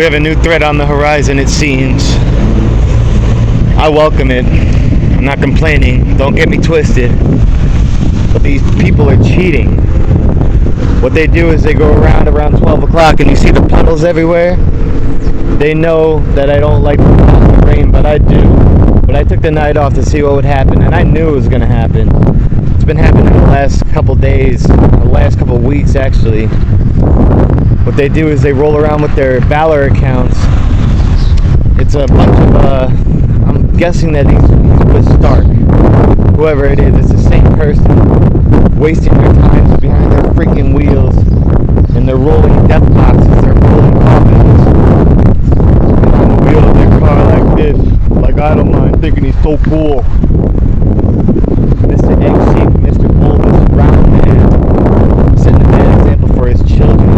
have a new threat on the horizon, it seems. I welcome it. I'm not complaining. Don't get me twisted. But these people are cheating. What they do is they go around 12 o'clock and you see the puddles everywhere. They know that I don't like the rain, but I do. But I took the night off to see what would happen, and I knew it was going to happen. It's been happening the last couple days, the last couple weeks actually. What they do is they roll around with their Valor accounts. It's a bunch of, I'm guessing that he's with Stark. Whoever it is, it's the same person. Wasting their time behind their freaking wheels. And they're rolling death boxes, they're rolling coffins. On the wheel of their car like this. Like I don't mind, thinking he's so cool. Mr. Egg-shaped, Mr. Bulbous, round man. Setting a bad example for his children.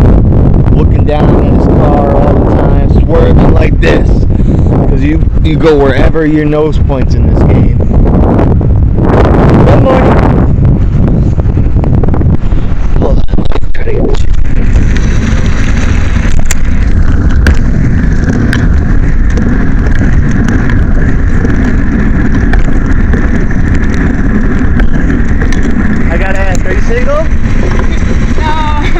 Looking down at his car all the time, swerving like this. Because you go wherever your nose points in this game. Good morning. Hold on, I'm trying to get this shit. I gotta ask, are you single? No,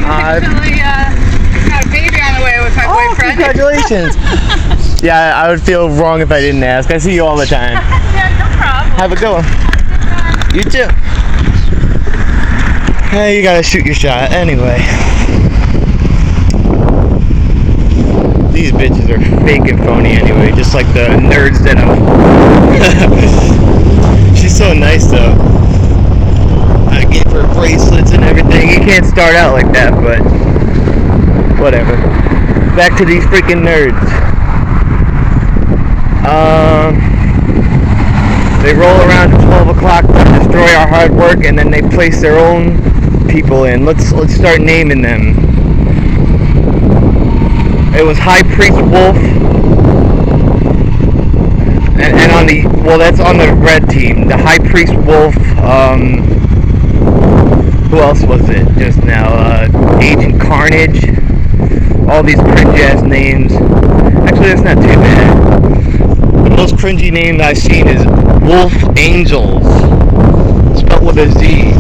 I'm actually got a baby on the way with my boyfriend. Congratulations. Yeah, I would feel wrong if I didn't ask. I see you all the time. Yeah, no problem. Have a good one. You too. Hey, you gotta shoot your shot anyway. These bitches are fake and phony anyway, just like the nerds that I'm. She's so nice though. I gave her bracelets and everything. You can't start out like that, but whatever. Back to these freaking nerds. They roll around at 12 o'clock to destroy our hard work, and then they place their own people in. Let's start naming them. It was High Priest Wolf, and on the, well, that's on the red team. The High Priest Wolf, who else was it just now? Agent Carnage. All these cringe ass names. Actually, that's not too bad. The most cringy name that I've seen is Wolf Angels, spelled with a Z,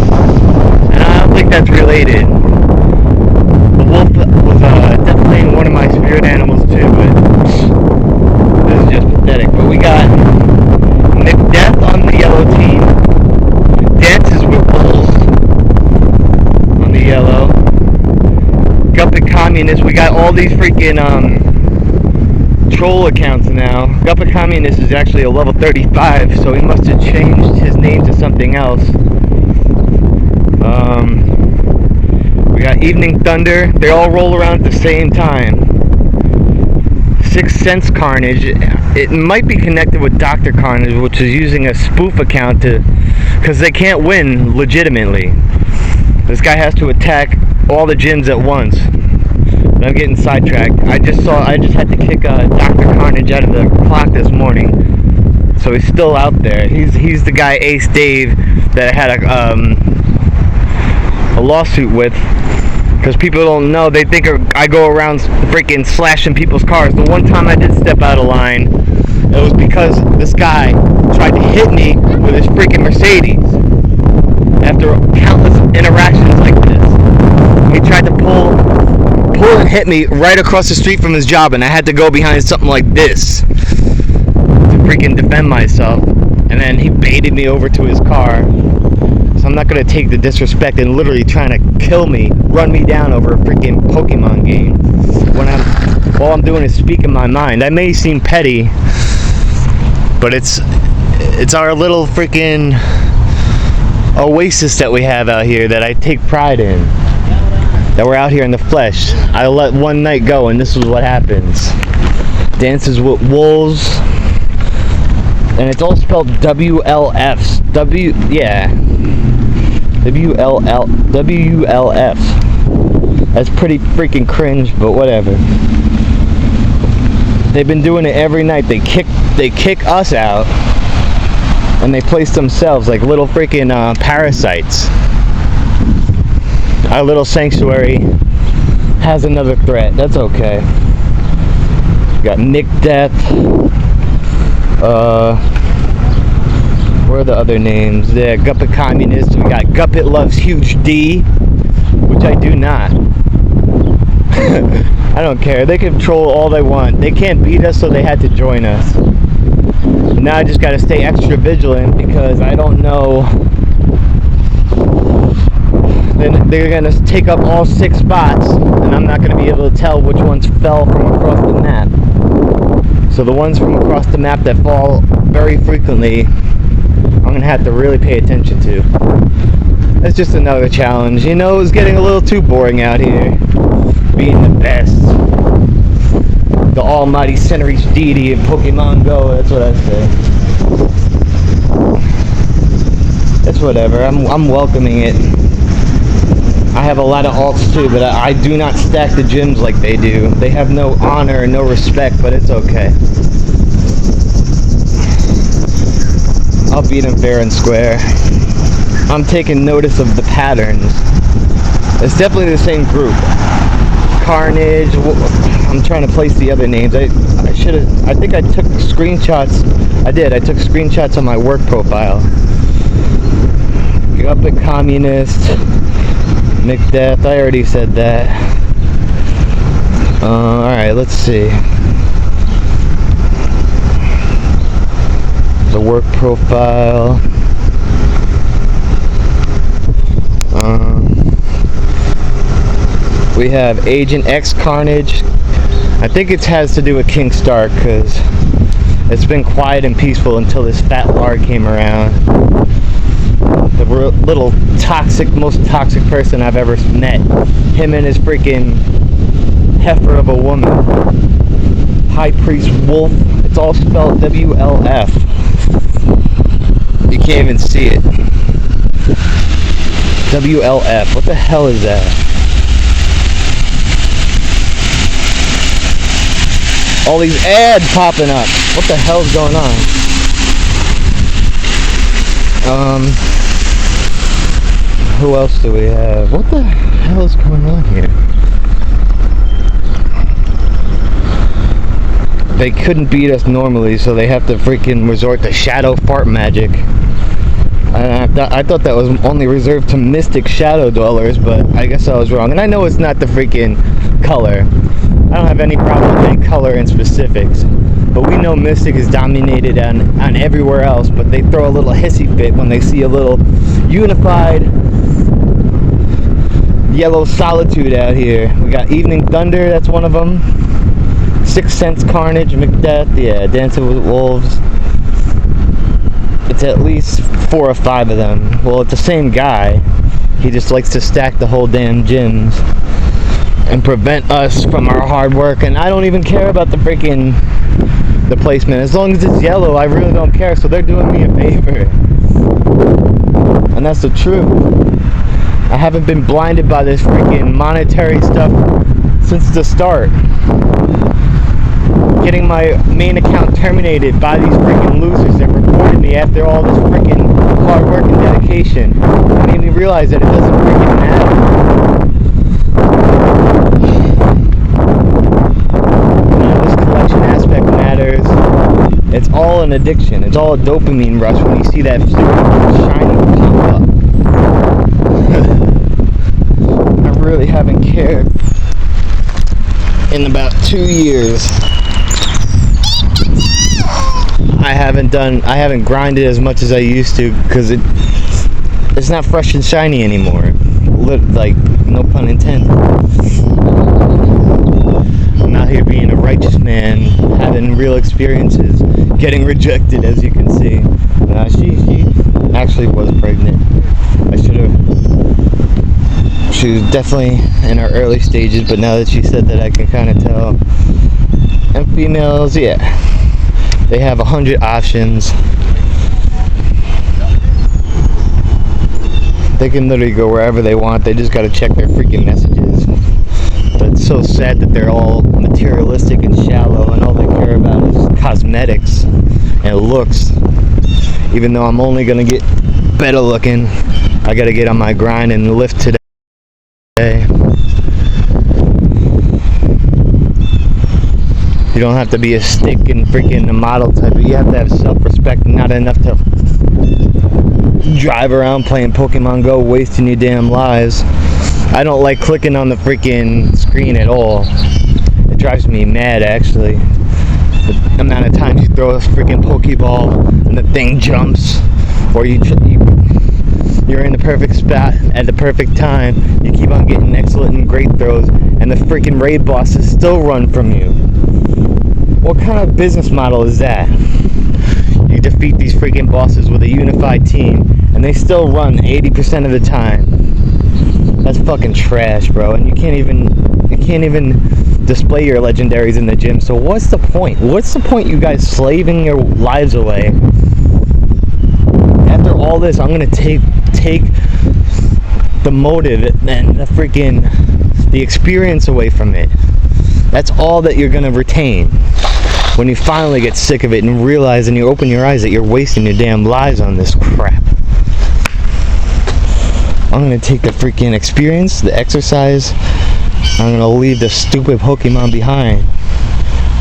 and I don't think that's related. The wolf was definitely one of my spirit animals too, but this is just pathetic. But we got McDeath on the yellow team, Dances with Wolves on the yellow, Guppet-Communist. We got all these freaking troll accounts now. Guppet-Communist is actually a level 35, so he must have changed his name to something else. We got Evening Thunder. They all roll around at the same time. Sixth Sense Carnage. It might be connected with Dr. Carnage, which is using a spoof account to, because they can't win legitimately. This guy has to attack all the gyms at once. I'm getting sidetracked. I just had to kick Dr. Carnage out of the clock this morning, so he's still out there. He's the guy Ace Dave that I had a lawsuit with, because people don't know. They think I go around freaking slashing people's cars. The one time I did step out of line, it was because this guy tried to hit me with his freaking Mercedes. After countless interactions like this, he tried to pull and hit me right across the street from his job, and I had to go behind something like this to freaking defend myself. And then he baited me over to his car. So I'm not gonna take the disrespect and literally trying to kill me, run me down over a freaking Pokemon game when all I'm doing is speaking my mind. That may seem petty, but it's our little freaking oasis that we have out here that I take pride in. That we're out here in the flesh. I let one night go, and this is what happens. Dances with Wolves, and it's all spelled WLFs. WLF. That's pretty freaking cringe, but whatever. They've been doing it every night. They kick us out, and they place themselves like little freaking parasites. Our little sanctuary has another threat. That's okay. We got Nick Death. What are the other names? Yeah, Guppet Communist. We got Guppet Loves Huge D, which I do not. I don't care. They can troll all they want. They can't beat us, so they had to join us. Now I just gotta stay extra vigilant because I don't know. Then they're gonna take up all 6 spots, and I'm not gonna be able to tell which ones fell from across the map. So the ones from across the map that fall very frequently, I'm gonna have to really pay attention to. That's just another challenge. You know, it's getting a little too boring out here. Being the best. The almighty center-each deity of Pokemon Go, that's what I say. It's whatever, I'm welcoming it. I have a lot of alts too, but I do not stack the gyms like they do. They have no honor and no respect, but it's okay. I'll beat them fair and square. I'm taking notice of the patterns. It's definitely the same group. Carnage. I'm trying to place the other names. I think I took screenshots. I did. I took screenshots on my work profile. Guppet Communist. McDeath. I already said that. Alright, let's see. The work profile. We have Agent X Carnage. I think it has to do with King Stark because it's been quiet and peaceful until this fat lard came around. The little toxic, most toxic person I've ever met. Him and his freaking heifer of a woman. High Priest Wolf. It's all spelled WLF. You can't even see it. WLF. What the hell is that? All these ads popping up. What the hell's going on? Who else do we have? What the hell is going on here? They couldn't beat us normally, so they have to freaking resort to shadow fart magic. I thought that was only reserved to mystic shadow dwellers, but I guess I was wrong. And I know it's not the freaking color. I don't have any problem with any color in specifics. But we know mystic is dominated on everywhere else, but they throw a little hissy fit when they see a little unified yellow solitude out here. We got Evening Thunder, that's one of them. Sixth Sense Carnage, Macbeth, yeah, Dancing with Wolves. It's at least 4 or 5 of them. Well, it's the same guy. He just likes to stack the whole damn gyms and prevent us from our hard work. And I don't even care about the freaking the placement. As long as it's yellow, I really don't care. So they're doing me a favor. And that's the truth. I haven't been blinded by this freaking monetary stuff since the start. Getting my main account terminated by these freaking losers that reported me after all this freaking hard work and dedication. It made me realize that it doesn't freaking matter. You know, this collection aspect matters. It's all an addiction. It's all a dopamine rush when you see that shiny pop up. I really haven't cared in about 2 years. I haven't grinded as much as I used to because it's not fresh and shiny anymore. Like, no pun intended. I'm out here being a righteous man, having real experiences, getting rejected, as you can see. She actually was pregnant. She was definitely in her early stages, but now that she said that, I can kind of tell. And females, yeah. They have 100 options. They can literally go wherever they want. They just gotta check their freaking messages. But it's so sad that they're all materialistic and shallow, and all they care about is cosmetics and looks. Even though I'm only gonna get better looking, I gotta get on my grind and lift today. You don't have to be a stick and freaking a model type, but you have to have self-respect, and not enough to drive around playing Pokemon Go, wasting your damn lives. I don't like clicking on the freaking screen at all. It drives me mad, actually. The amount of times you throw a freaking Pokeball and the thing jumps, or you're in the perfect spot at the perfect time. You keep on getting excellent and great throws, and the freaking raid bosses still run from you. What kind of business model is that? You defeat these freaking bosses with a unified team, and they still run 80% of the time. That's fucking trash, bro. And you can't even display your legendaries in the gym. So what's the point? What's the point, you guys slaving your lives away? After all this, I'm gonna take the motive and the experience away from it. That's all that you're gonna retain. When you finally get sick of it and realize and you open your eyes that you're wasting your damn lives on this crap. I'm gonna take the freaking experience, the exercise. I'm gonna leave the stupid Pokemon behind.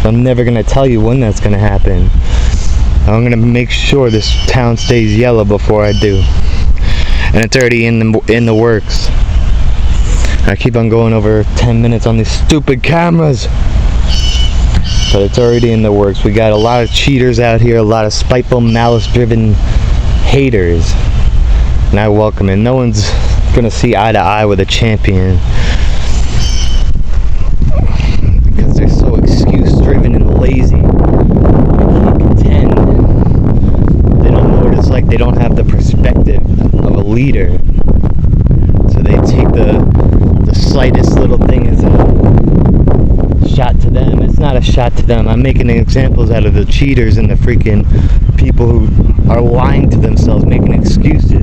I'm never gonna tell you when that's gonna happen. I'm gonna make sure this town stays yellow before I do. And it's already in the works. I keep on going over 10 minutes on these stupid cameras. But it's already in the works. We got a lot of cheaters out here, a lot of spiteful, malice-driven haters. And I welcome it. No one's gonna see eye to eye with a champion. Because they're so excuse-driven and lazy. They can't contend. They don't know what it's like. They don't have the perspective of a leader. So they take the slightest little thing as a shot to them. It's not a shot to them. I'm making examples out of the cheaters and the freaking people who are lying to themselves, making excuses.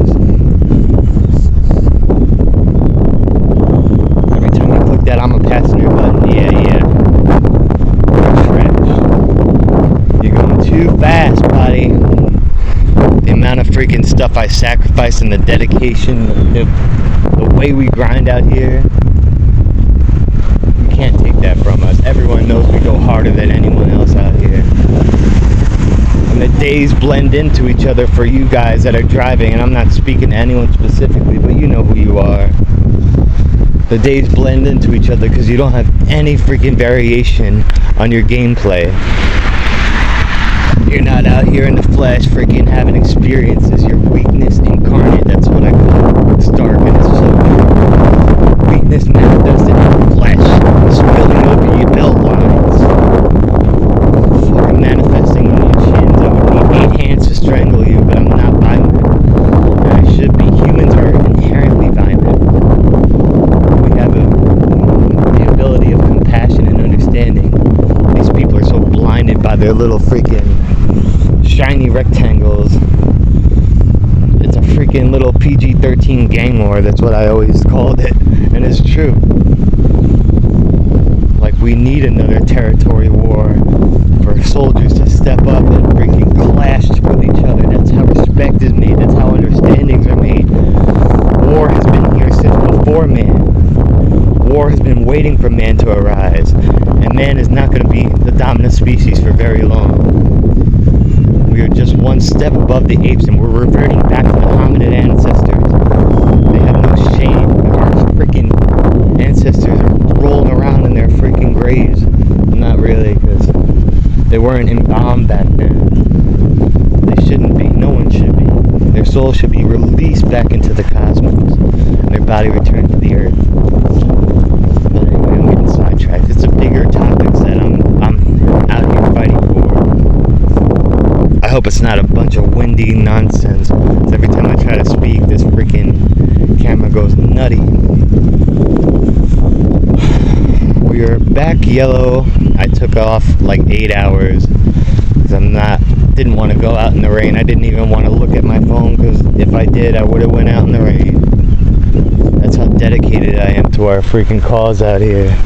Every time you click that I'm a passenger button, yeah. Trash. You're going too fast, buddy. The amount of freaking stuff I sacrifice and the dedication, the way we grind out here. Can't take that from us. Everyone knows we go harder than anyone else out here. And the days blend into each other for you guys that are driving, and I'm not speaking to anyone specifically, but you know who you are. The days blend into each other because you don't have any freaking variation on your gameplay. You're not out here in the flesh freaking having experiences. Your weakness incarnate. That's what I call it. It's dark and it's so true. Weakness manifested in the flesh, spilling over your belt lines, fucking manifesting on your chins. I would need 8 hands to strangle you, but I'm not violent. And I should be. Humans are inherently violent. We have the ability of compassion and understanding. These people are so blinded by their little freaking shiny rectangles. It's a freaking little PG-13 gang war. That's what I always called it, and it's true. Like, we need another territory war for soldiers to step up and freaking clash with each other. That's how respect is made. That's how understandings are made. War has been here since before man. War has been waiting for man to arise, and man is not going to be the dominant species for very long. We are just one step above the apes, and we're reverting back to the hominid ancestors. They have no shame. Our freaking ancestors are rolling around in their freaking graves. Not really, because they weren't embalmed back then. They shouldn't be. No one should be. Their soul should be released back into the cosmos, and their body returned to the earth. But anyway, I'm getting sidetracked. It's a bigger topic that I'm out here fighting for. I hope it's not a bunch of windy nonsense. Every time I try to speak, this freaking camera goes nutty. We are back yellow. I took off like 8 hours because didn't want to go out in the rain. I didn't even want to look at my phone, because if I did, I would have went out in the rain. That's how dedicated I am to our freaking cause out here.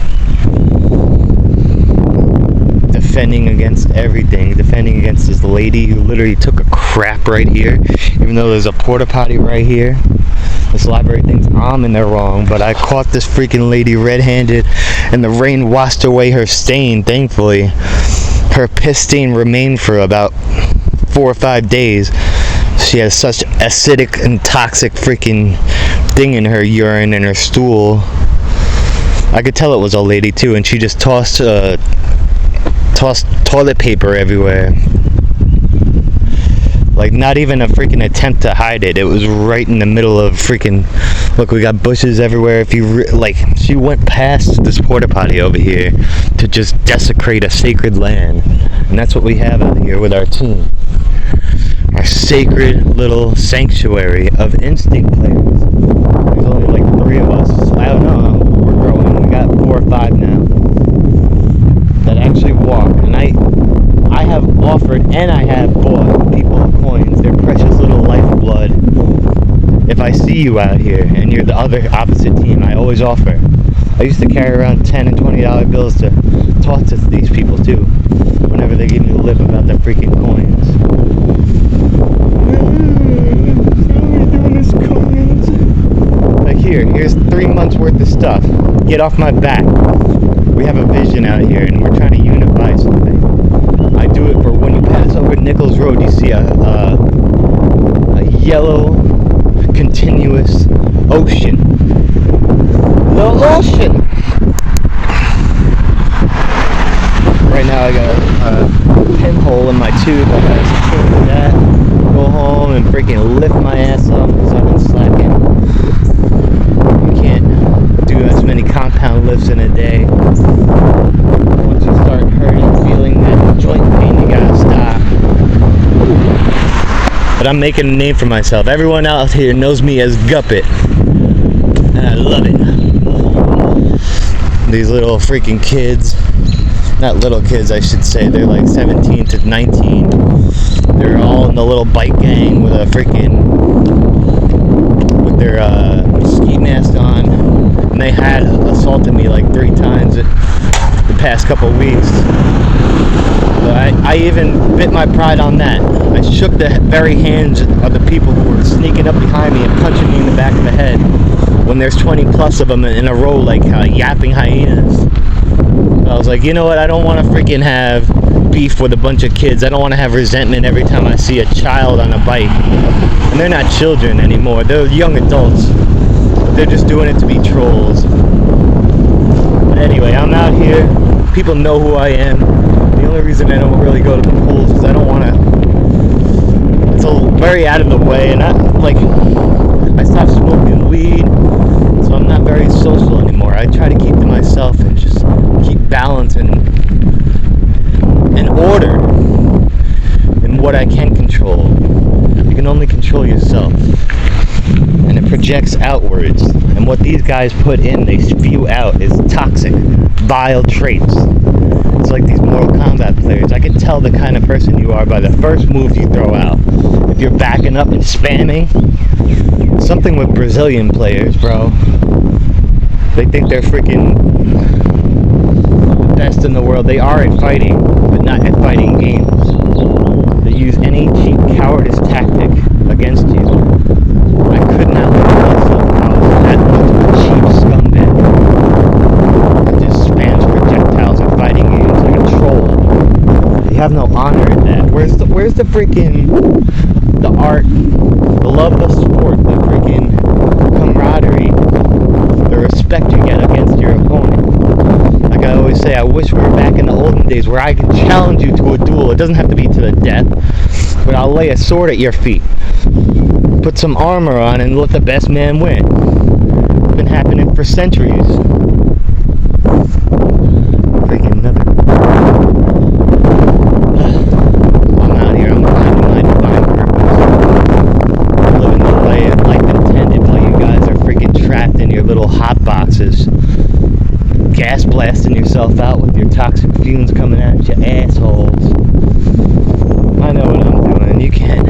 Defending against everything. Defending against this lady who literally took a crap right here, even though there's a porta potty right here. This library thinks I'm in the wrong, but I caught this freaking lady red-handed, and the rain washed away her stain, thankfully. her piss stain remained for about 4 or 5 days. She has such acidic and toxic freaking thing in her urine and her stool. I could tell it was a lady too, and she just tossed toilet paper everywhere. Like, not even a freaking attempt to hide it. It was right in the middle of freaking... Look, we got bushes everywhere. If you... she went past this porta potty over here to just desecrate a sacred land. And that's what we have out here with our team. Our sacred little sanctuary of instinct players. There's only like 3 of us. I don't know. We're growing. We got 4 or 5 now that actually walk. And I have offered and I have bought people coins, their precious little lifeblood. If I see you out here and you're the other opposite team, I always offer. I used to carry around $10 and $20 bills to talk to these people too, whenever they give me the lip about their freaking coins. Like here's 3 months worth of stuff. Get off my back. We have a vision out here and we're trying to unify something. I do it for when you pass over Nichols Road, you see a yellow, continuous ocean. The ocean! Right now I got a pinhole in my tube. I gotta secure that. Go home and freaking lift my ass up because I've been slacking. You can't do as many compound lifts in a day. Once you start hurting, feeling that joint pain, you gotta stop. But I'm making a name for myself. Everyone out here knows me as Guppet, and I love it. These little freaking kids, not little kids I should say, they're like 17 to 19. They're all in the little bike gang with a freaking, with their ski mask on, and they had assaulted me like 3 times the past couple weeks. But I even bit my pride on that. I shook the very hands of the people who were sneaking up behind me and punching me in the back of the head when there's 20 plus of them in a row like yapping hyenas. I was like, you know what, I don't want to freaking have beef with a bunch of kids. I don't want to have resentment every time I see a child on a bike. And they're not children anymore, they're young adults. But they're just doing it to be trolls. But anyway, I'm out here. People know who I am. The only reason I don't really go to the pools is I don't want to... It's very out of the way, and I stopped smoking weed, so I'm not very social anymore. I try to keep to myself and just keep balance and order in what I can control. You can only control yourself, and it projects outwards. And what these guys put in, they spew out, is toxic, vile traits. It's like these Mortal Kombat players. I can tell the kind of person you are by the first move you throw out. If you're backing up and spamming, something with Brazilian players, bro. They think they're freaking the best in the world. They are at fighting, but not at fighting games. They use any cheap cowardice tactic against you. I could not let myself out that much of a cheap scumbag that just spams projectiles at fighting games like a troll. You have no honor in that. Where's the freaking the art, the love of the sport, the freaking camaraderie, the respect you get against your opponent? Like I always say, I wish we were back in the olden days where I could challenge you to a duel. It doesn't have to be to the death, but I'll lay a sword at your feet, put some armor on, and let the best man win. It's been happening for centuries. Freaking another. I'm out here. I'm finding my divine purpose. I'm living the way life intended while you guys are freaking trapped in your little hot boxes, gas blasting yourself out with your toxic fumes coming out your assholes. I know what I'm doing. You can't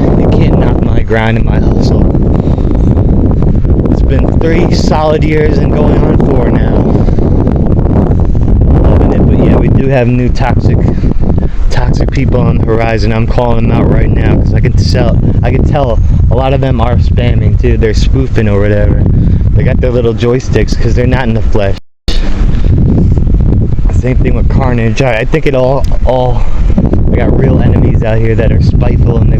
knock my grind and my hustle. It's been 3 solid years and going on 4 now. Loving it, but yeah, we do have new toxic people on the horizon. I'm calling them out right now because I can tell a lot of them are spamming too. They're spoofing or whatever. They got their little joysticks because they're not in the flesh. Same thing with Carnage. I think it all I got real enemies out here that are spiteful and they're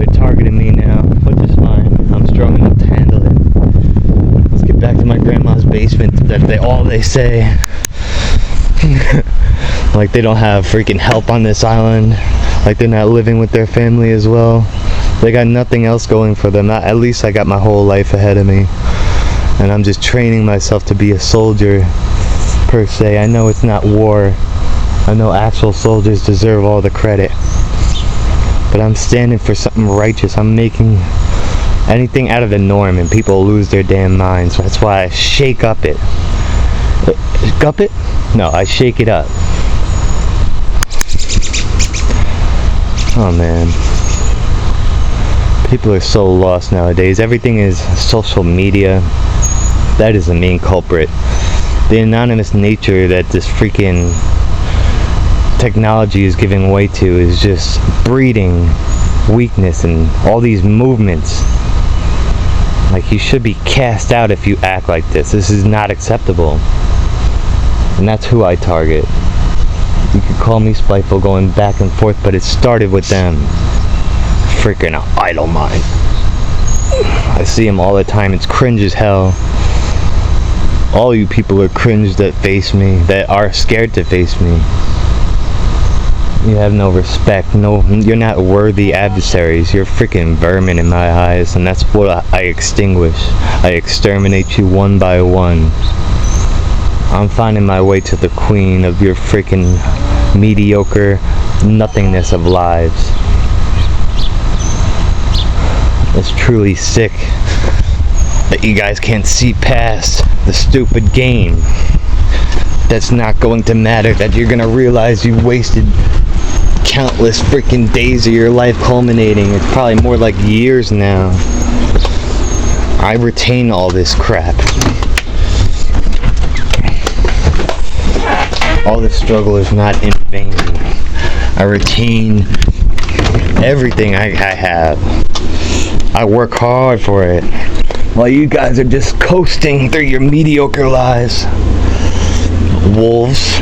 targeting me now, which is fine. I'm strong enough to handle it. Let's get back to my grandma's basement. All they say, like they don't have freaking help on this island, like they're not living with their family as well. They got nothing else going for them. At least I got my whole life ahead of me, and I'm just training myself to be a soldier per se. I know it's not war. I know actual soldiers deserve all the credit, but I'm standing for something righteous. I'm making anything out of the norm and people lose their damn minds. That's why I shake up it. Gup it? No, I shake it up. Oh man. People are so lost nowadays. Everything is social media. That is the main culprit. The anonymous nature that this freaking technology is giving way to is just breeding weakness and all these movements. Like, you should be cast out if you act like this. This is not acceptable. And that's who I target. You could call me spiteful going back and forth, but it started with them. Freaking idle mind. I see them all the time. It's cringe as hell. All you people are cringe that face me, that are scared to face me. You have no respect. No, you're not worthy adversaries. You're freaking vermin in my eyes, and that's what I extinguish. I exterminate you one by one. I'm finding my way to the queen of your freaking mediocre nothingness of lives. It's truly sick that you guys can't see past the stupid game. That's not going to matter, that you're gonna realize you wasted countless freaking days of your life culminating. It's probably more like years now. I retain all this crap. All this struggle is not in vain. I retain everything I have. I work hard for it, while you guys are just coasting through your mediocre lives. Wolves.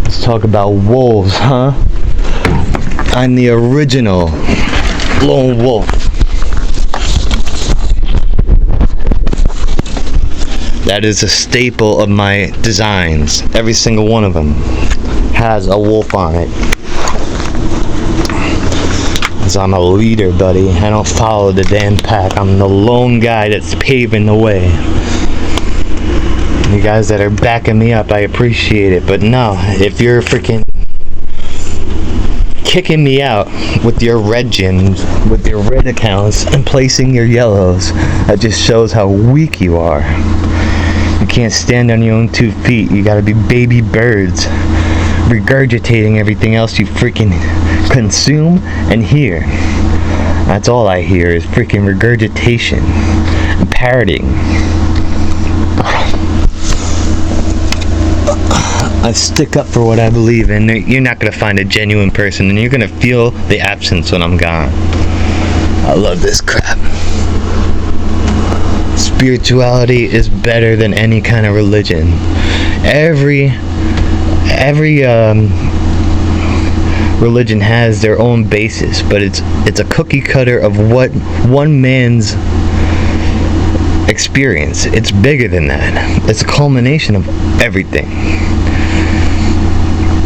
Let's talk about wolves, huh? I'm the original lone wolf. That is a staple of my designs. Every single one of them has a wolf on it. Because I'm a leader, buddy. I don't follow the damn pack. I'm the lone guy that's paving the way. You guys that are backing me up, I appreciate it. But no, if you're freaking kicking me out with your red gyms, with your red accounts, and placing your yellows, that just shows how weak you are. You can't stand on your own 2 feet. You gotta be baby birds, regurgitating everything else you freaking consume and hear. That's all I hear is freaking regurgitation and parroting. I stick up for what I believe in. You're not gonna find a genuine person, and you're gonna feel the absence when I'm gone. I love this crap. Spirituality is better than any kind of religion. Every religion has their own basis, but it's a cookie cutter of what one man's experience. It's bigger than that. It's a culmination of everything.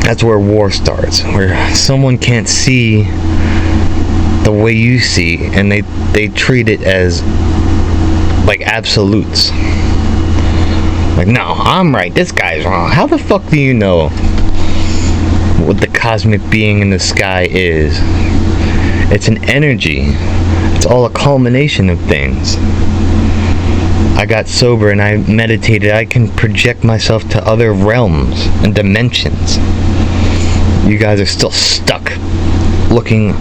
That's where war starts, where someone can't see the way you see, and they treat it as like absolutes. Like, no, I'm right, this guy's wrong. How the fuck do you know what the cosmic being in the sky is? It's an energy. It's all a culmination of things. I got sober and I meditated. I can project myself to other realms and dimensions. You guys are still stuck looking.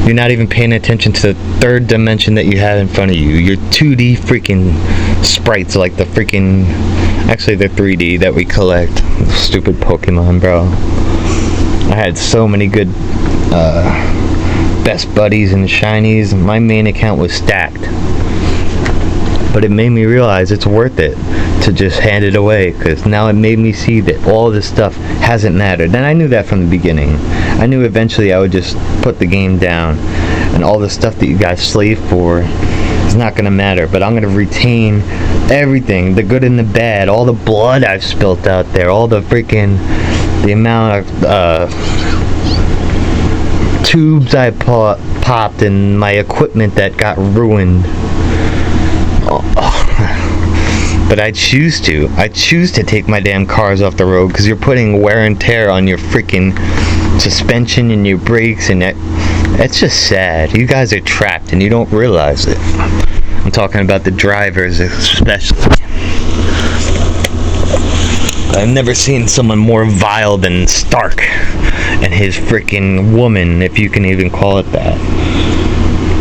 You're not even paying attention to the third dimension that you have in front of you. Your 2D freaking sprites, like the freaking, actually they're 3D that we collect. Stupid Pokemon, bro. I had so many good best buddies and shinies. My main account was stacked. But it made me realize it's worth it to just hand it away, because now it made me see that all this stuff hasn't mattered. And I knew that from the beginning. I knew eventually I would just put the game down, and all the stuff that you guys slave for is not going to matter. But I'm going to retain everything, the good and the bad, all the blood I've spilt out there, all the the amount of tubes I popped, and my equipment that got ruined. But I choose to take my damn cars off the road, because you're putting wear and tear on your freaking suspension and your brakes, and that's just sad. You guys are trapped and you don't realize it. I'm talking about the drivers especially. I've never seen someone more vile than Stark and his freaking woman, if you can even call it that.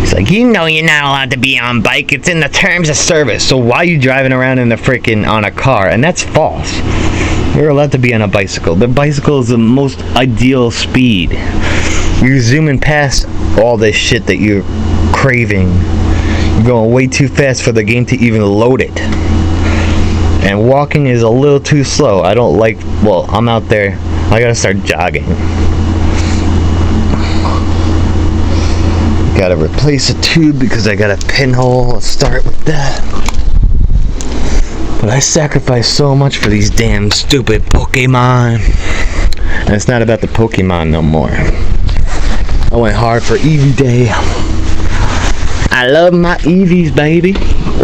He's like, you know you're not allowed to be on bike. It's in the terms of service. So why are you driving around in the freaking on a car? And that's false. You're allowed to be on a bicycle. The bicycle is the most ideal speed. You're zooming past all this shit that you're craving. You're going way too fast for the game to even load it. And walking is a little too slow. I don't like, well, I'm out there. I gotta start jogging. Gotta replace a tube because I got a pinhole. I'll start with that. But I sacrificed so much for these damn stupid Pokemon. And it's not about the Pokemon no more. I went hard for Eevee Day. I love my Eevees, baby.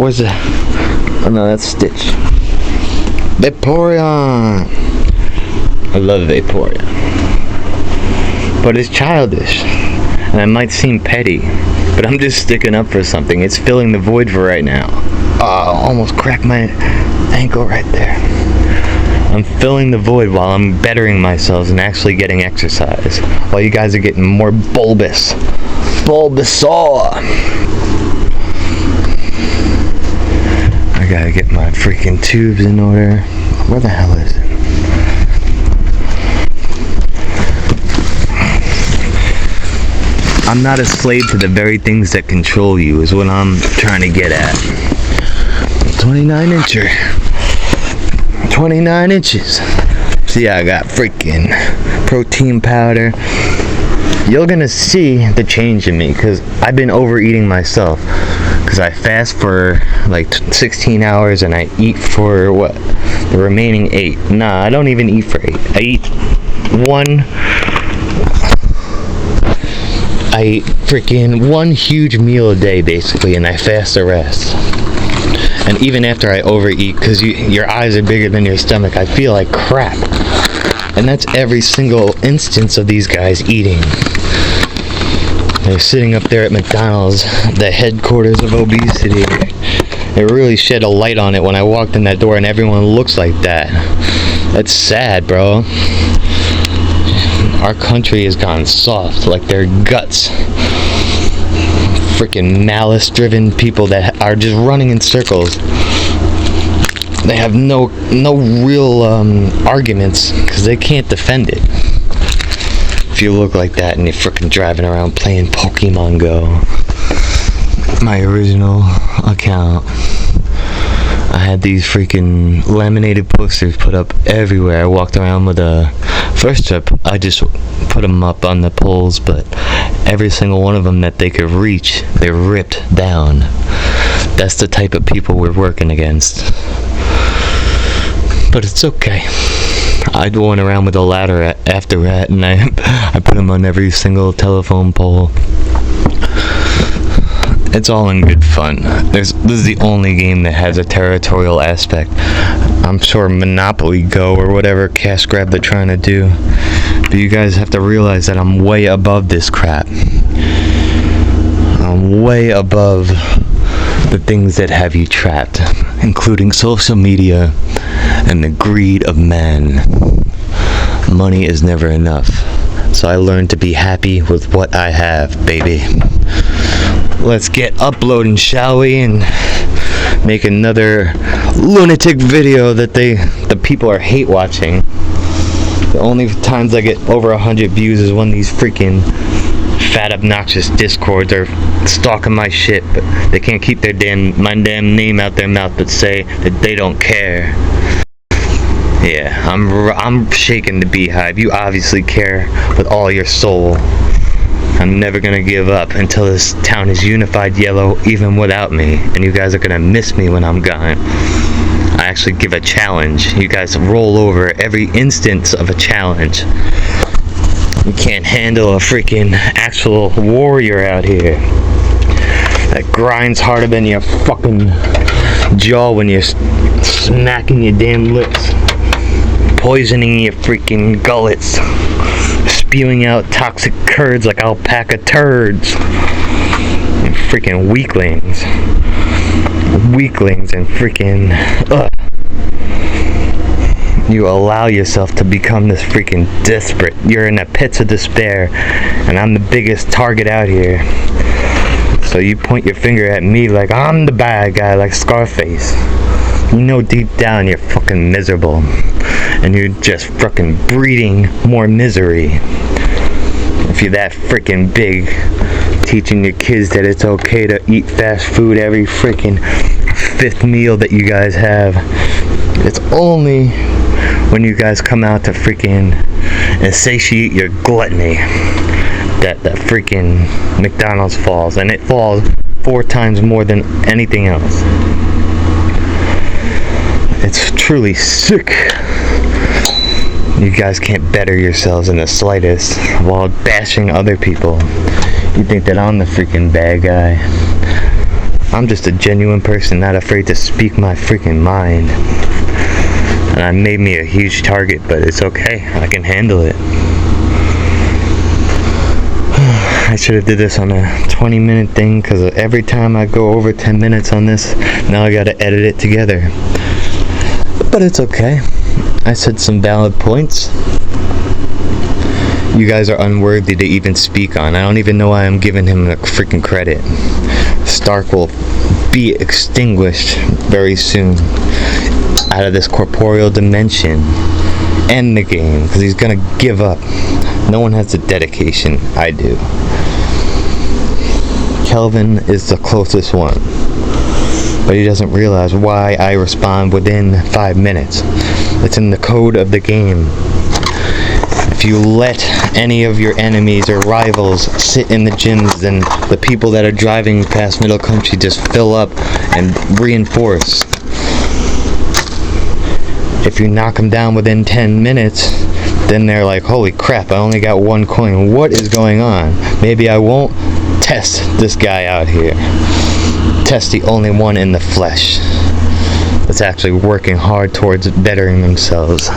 Where's the... Oh no, that's Stitch. Vaporeon. I love Vaporeon. But it's childish. And I might seem petty, but I'm just sticking up for something. It's filling the void for right now. Oh, almost cracked my ankle right there. I'm filling the void while I'm bettering myself and actually getting exercise, while you guys are getting more Bulbasaur. I gotta get my freaking tubes in order. Where the hell is it? I'm not a slave to the very things that control you, is what I'm trying to get at. 29 incher. 29 inches. So yeah, I got freaking protein powder. You're gonna see the change in me, because I've been overeating myself. Because I fast for like 16 hours and I eat for what? The remaining 8. Nah, I don't even eat for 8. I eat freaking one huge meal a day basically, and I fast the rest. And even after I overeat, because your eyes are bigger than your stomach, I feel like crap. And that's every single instance of these guys eating. They're sitting up there at McDonald's, the headquarters of obesity. It really shed a light on it when I walked in that door, and everyone looks like that. That's sad, bro. Our country has gone soft, like their guts. Freaking malice-driven people that are just running in circles. They have no real arguments, because they can't defend it. If you look like that and you're freaking driving around playing Pokemon Go. My original account, I had these freaking laminated posters put up everywhere. I walked around with first trip, I just put them up on the poles, but every single one of them that they could reach, they ripped down. That's the type of people we're working against. But it's okay. I went around with a ladder after that, and I put them on every single telephone pole. It's all in good fun. This is the only game that has a territorial aspect. I'm sure Monopoly Go or whatever cash grab they're trying to do. But you guys have to realize that I'm way above this crap. I'm way above the things that have you trapped, including social media and the greed of man. Money is never enough. So I learned to be happy with what I have, baby. Let's get uploading, shall we, and make another lunatic video that the people are hate watching. The only times I get over 100 views is when these freaking fat obnoxious discords are stalking my shit, but they can't keep my damn name out their mouth but say that they don't care. Yeah, I'm shaking the beehive. You obviously care with all your soul. I'm never gonna give up until this town is unified yellow even without me, and you guys are gonna miss me when I'm gone. I actually give a challenge. You guys roll over every instance of a challenge. You can't handle a freaking actual warrior out here that grinds harder than your fucking jaw when you're smacking your damn lips, poisoning your freaking gullets, spewing out toxic curds like alpaca turds. You freaking weaklings and freaking you allow yourself to become this freaking desperate. You're in the pits of despair, and I'm the biggest target out here. So you point your finger at me like I'm the bad guy, like Scarface. You know deep down you're fucking miserable, and you're just fucking breeding more misery. If you're that freaking big, teaching your kids that it's okay to eat fast food every freaking 5th meal that you guys have, it's only when you guys come out to freaking and satiate your gluttony that freaking McDonald's falls, and it falls 4 times more than anything else. It's truly sick. You guys can't better yourselves in the slightest while bashing other people. You think that I'm the freaking bad guy. I'm just a genuine person, not afraid to speak my freaking mind. And I made me a huge target, but it's okay. I can handle it. I should have did this on a 20-minute thing, because every time I go over 10 minutes on this, now I gotta edit it together. But it's okay. I said some valid points. You guys are unworthy to even speak on. I don't even know why I'm giving him the freaking credit. Stark will be extinguished very soon out of this corporeal dimension. End the game, because he's gonna give up. No one has the dedication I do. Kelvin is the closest one, but he doesn't realize why I respond within 5 minutes. It's in the code of the game. If you let any of your enemies or rivals sit in the gyms, then the people that are driving past Middle Country just fill up and reinforce. If you knock them down within 10 minutes, then they're like, holy crap, I only got 1 coin. What is going on? Maybe I won't test this guy out here. Test the only one in the flesh that's actually working hard towards bettering themselves.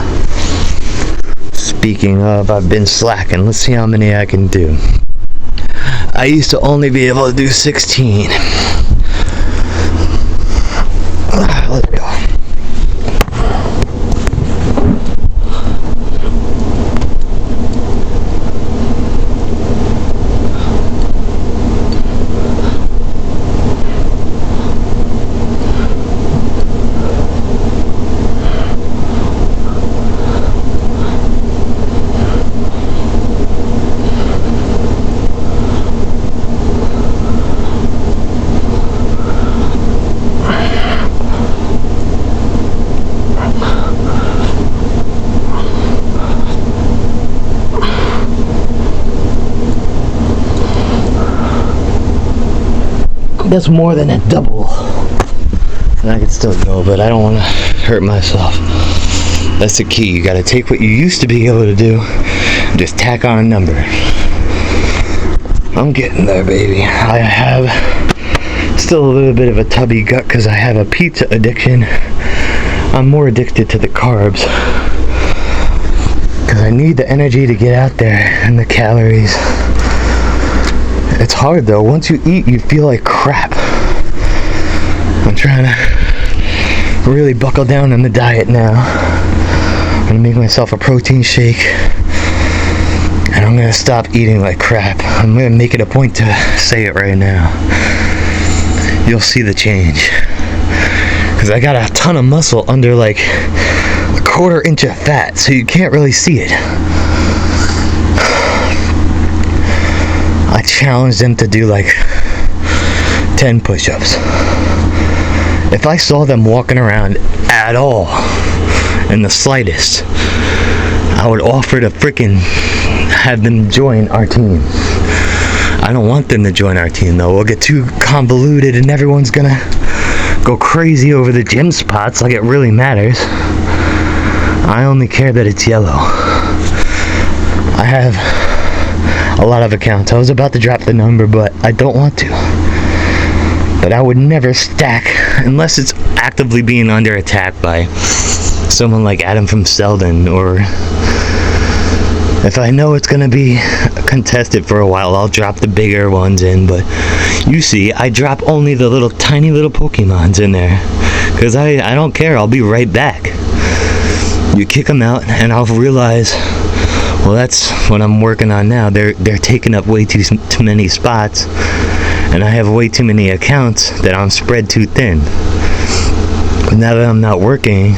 Speaking of, I've been slacking. Let's see how many I can do. I used to only be able to do 16. Let's go. That's more than a double. And I can still go, but I don't want to hurt myself. That's the key. You gotta take what you used to be able to do and just tack on a number. I'm getting there, baby. I have still a little bit of a tubby gut because I have a pizza addiction. I'm more addicted to the carbs because I need the energy to get out there and the calories. It's hard though. Once you eat, you feel like crap. I'm trying to really buckle down on the diet now. I'm gonna make myself a protein shake, and I'm gonna stop eating like crap. I'm gonna make it a point to say it right now. You'll see the change, because I got a ton of muscle under like a 1/4 inch of fat, so you can't really see it. challenge them to do like 10 push-ups. If I saw them walking around at all, in the slightest, I would offer to freaking have them join our team. I don't want them to join our team though. We'll get too convoluted and everyone's gonna go crazy over the gym spots like it really matters. I only care that it's yellow. I have a lot of accounts. I was about to drop the number, but I don't want to. But I would never stack unless it's actively being under attack by someone like Adam from Selden, or if I know it's gonna be contested for a while, I'll drop the bigger ones in. But you see, I drop only the little tiny little Pokemons in there because I don't care. I'll be right back. You kick them out and I'll realize, well, that's what I'm working on now. They're taking up way too many spots, and I have way too many accounts that I'm spread too thin. But now that I'm not working,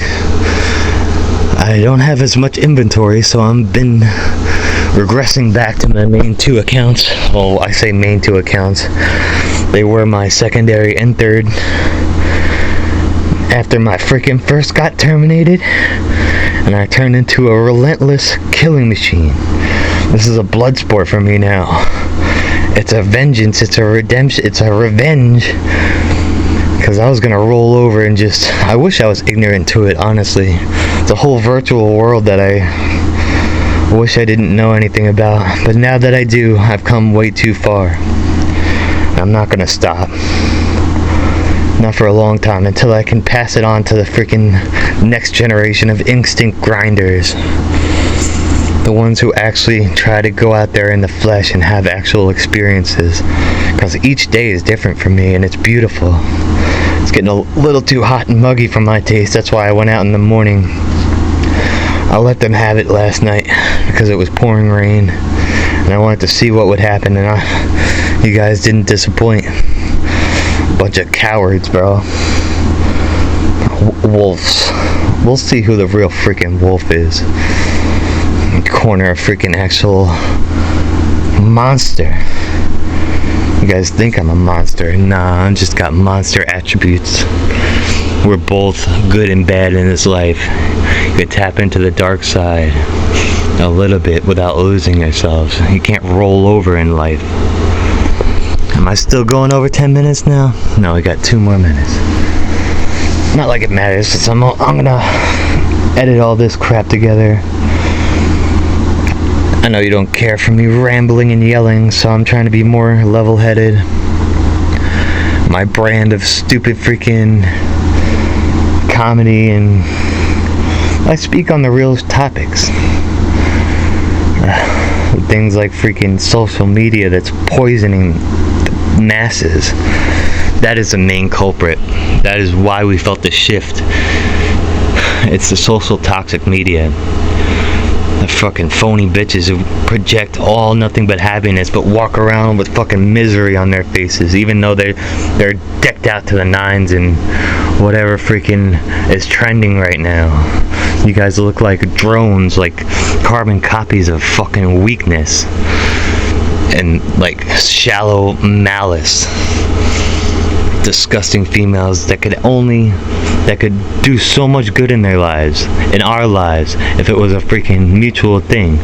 I don't have as much inventory, so I've been regressing back to my main 2 accounts. Well, I say main 2 accounts. They were my secondary and third. After my freaking first got terminated, and I turned into a relentless killing machine. This is a blood sport for me now. It's a vengeance, it's a redemption, it's a revenge. Because I was gonna roll over and just, I wish I was ignorant to it, honestly. It's a whole virtual world that I wish I didn't know anything about. But now that I do, I've come way too far. I'm not gonna stop. Not for a long time, until I can pass it on to the freaking next generation of instinct grinders. The ones who actually try to go out there in the flesh and have actual experiences. Because each day is different for me, and it's beautiful. It's getting a little too hot and muggy for my taste. That's why I went out in the morning. I let them have it last night because it was pouring rain, and I wanted to see what would happen, and you guys didn't disappoint. Bunch of cowards, bro. Wolves. We'll see who the real freaking wolf is. Corner a freaking actual monster. You guys think I'm a monster? Nah, I just got monster attributes. We're both good and bad in this life. You can tap into the dark side a little bit without losing yourselves. You can't roll over in life. Am I still going over 10 minutes now? No, we got 2 more minutes. Not like it matters, since I'm gonna edit all this crap together. I know you don't care for me rambling and yelling, so I'm trying to be more level-headed. My brand of stupid freaking comedy, and I speak on the real topics. Things like freaking social media that's poisoning the masses. That is the main culprit. That is why we felt the shift. It's the social toxic media. The fucking phony bitches who project all nothing but happiness, but walk around with fucking misery on their faces, even though they're decked out to the nines and whatever freaking is trending right now. You guys look like drones, like carbon copies of fucking weakness and like shallow malice. Disgusting females that could do so much good in their lives, in our lives, if it was a freaking mutual thing.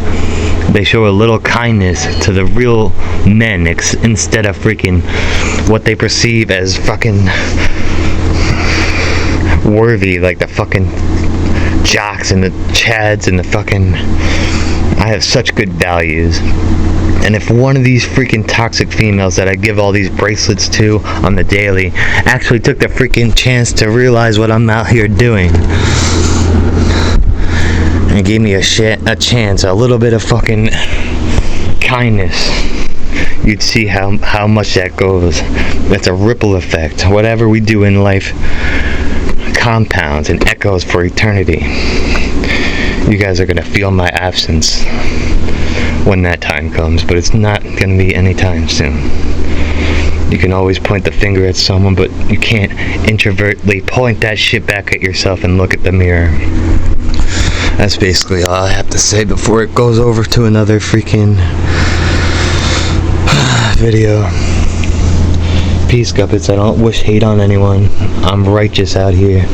They show a little kindness to the real men instead of freaking what they perceive as fucking worthy, like the fucking jocks and the chads and the fucking... I have such good values. And if one of these freaking toxic females that I give all these bracelets to on the daily actually took the freaking chance to realize what I'm out here doing and gave me a chance, a little bit of fucking kindness, you'd see how much that goes. That's a ripple effect. Whatever we do in life compounds and echoes for eternity. You guys are going to feel my absence when that time comes, but it's not going to be anytime soon. You can always point the finger at someone, but you can't introvertly point that shit back at yourself and look at the mirror. That's basically all I have to say before it goes over to another freaking video. Peace, Guppets. I don't wish hate on anyone. I'm righteous out here.